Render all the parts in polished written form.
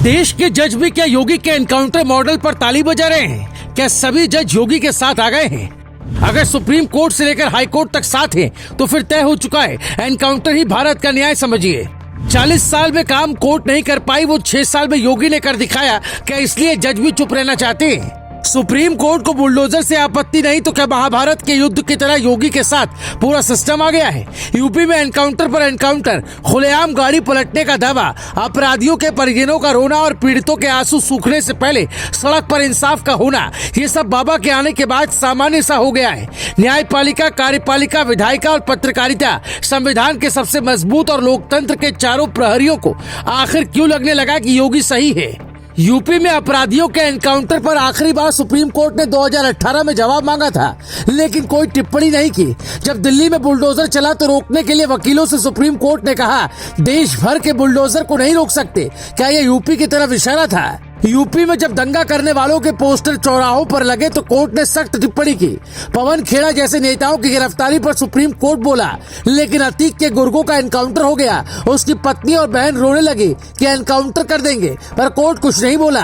देश के जज भी क्या योगी के एनकाउंटर मॉडल पर ताली बजा रहे हैं? क्या सभी जज योगी के साथ आ गए हैं? अगर सुप्रीम कोर्ट से लेकर हाई कोर्ट तक साथ हैं, तो फिर तय हो चुका है, एनकाउंटर ही भारत का न्याय समझिए। 40 साल में काम कोर्ट नहीं कर पाई, वो 6 साल में योगी ने कर दिखाया। क्या इसलिए जज भी चुप रहना चाहते हैं? सुप्रीम कोर्ट को बुलडोजर से आपत्ति नहीं, तो क्या महाभारत के युद्ध की तरह योगी के साथ पूरा सिस्टम आ गया है? यूपी में एनकाउंटर पर एनकाउंटर, खुलेआम गाड़ी पलटने का दावा, अपराधियों के परिजनों का रोना और पीड़ितों के आंसू सूखने से पहले सड़क पर इंसाफ का होना, ये सब बाबा के आने के बाद सामान्य सा हो गया है। न्यायपालिका, कार्यपालिका, विधायिका और पत्रकारिता संविधान के सबसे मजबूत और लोकतंत्र के चारों प्रहरियों को आखिर क्यों लगने लगा कि योगी सही है? यूपी में अपराधियों के एनकाउंटर पर आखिरी बार सुप्रीम कोर्ट ने 2018 में जवाब मांगा था, लेकिन कोई टिप्पणी नहीं की। जब दिल्ली में बुलडोजर चला तो रोकने के लिए वकीलों से सुप्रीम कोर्ट ने कहा, देश भर के बुलडोजर को नहीं रोक सकते। क्या ये यूपी की तरफ इशारा था? यूपी में जब दंगा करने वालों के पोस्टर चौराहों पर लगे तो कोर्ट ने सख्त टिप्पणी की। पवन खेड़ा जैसे नेताओं की गिरफ्तारी पर सुप्रीम कोर्ट बोला, लेकिन अतीक के गुर्गों का एनकाउंटर हो गया। उसकी पत्नी और बहन रोने लगी कि एनकाउंटर कर देंगे, पर कोर्ट कुछ नहीं बोला।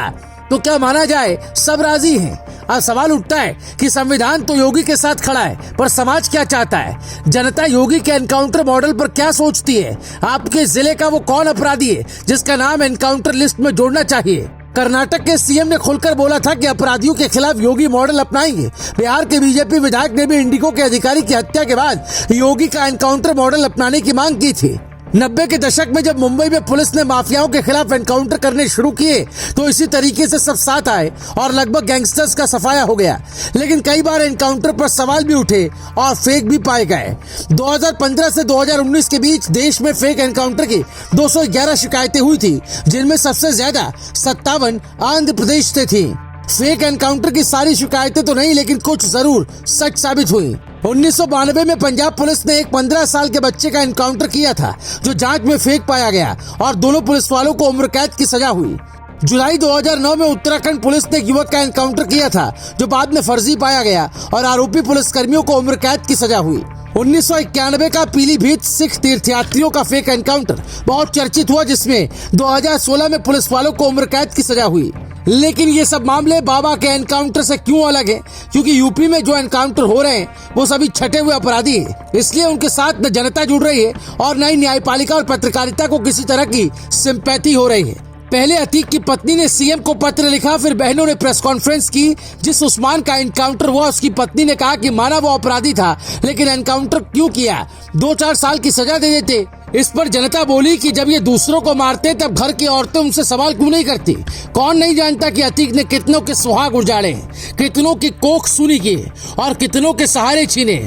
तो क्या माना जाए, सब राजी हैं। अब सवाल उठता है कि संविधान तो योगी के साथ खड़ा है, पर समाज क्या चाहता है? जनता योगी के एनकाउंटर मॉडल पर क्या सोचती है? आपके जिले का वो कौन अपराधी है जिसका नाम एनकाउंटर लिस्ट में जोड़ना चाहिए? कर्नाटक के सीएम ने खुलकर बोला था कि अपराधियों के खिलाफ योगी मॉडल अपनाएंगे। बिहार के बीजेपी विधायक ने भी इंडिगो के अधिकारी की हत्या के बाद योगी का एनकाउंटर मॉडल अपनाने की मांग की थी। 90 के दशक में जब मुंबई में पुलिस ने माफियाओं के खिलाफ एनकाउंटर करने शुरू किए, तो इसी तरीके से सब साथ आए और लगभग गैंगस्टर्स का सफाया हो गया। लेकिन कई बार एनकाउंटर पर सवाल भी उठे और फेक भी पाए गए। 2015 से 2019 के बीच देश में फेक एनकाउंटर की 211 शिकायतें हुई थी, जिनमें सबसे ज्यादा 57 आंध्र प्रदेश से थी। फेक एनकाउंटर की सारी शिकायतें तो नहीं, लेकिन कुछ जरूर सच साबित हुई। 1992 में पंजाब पुलिस ने एक 15 साल के बच्चे का एनकाउंटर किया था, जो जांच में फेक पाया गया और दोनों पुलिस वालों को उम्र कैद की सजा हुई। जुलाई 2009 में उत्तराखंड पुलिस ने एक युवक का एनकाउंटर किया था, जो बाद में फर्जी पाया गया और आरोपी पुलिसकर्मियों को उम्र कैद की सजा हुई। 1991 का पीलीभीत सिख तीर्थयात्रियों का फेक एनकाउंटर बहुत चर्चित हुआ, जिसमें 2016 में पुलिस वालों को उम्र कैद की सजा हुई। लेकिन ये सब मामले बाबा के एनकाउंटर से क्यों अलग है? क्योंकि यूपी में जो एनकाउंटर हो रहे हैं वो सभी छठे हुए अपराधी हैं। इसलिए उनके साथ न जनता जुड़ रही है और न ही न्यायपालिका और पत्रकारिता को किसी तरह की सिंपैथी हो रही है। पहले अतीक की पत्नी ने सीएम को पत्र लिखा, फिर बहनों ने प्रेस कॉन्फ्रेंस की। जिस उस्मान का एनकाउंटर हुआ, उसकी पत्नी ने कहा कि माना वो अपराधी था, लेकिन एनकाउंटर क्यों किया? 2-4 साल की सजा दे देते। इस पर जनता बोली कि जब ये दूसरों को मारते तब घर की औरतें उनसे सवाल क्यों नहीं करती? कौन नहीं जानता कि अतीक ने कितनों के सुहाग उजाड़े, कितनों की कोख सुनी की और कितनों के सहारे छीने।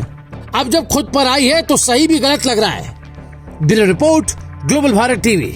अब जब खुद पर आई है तो सही भी गलत लग रहा है। Bureau report, global Bharat TV.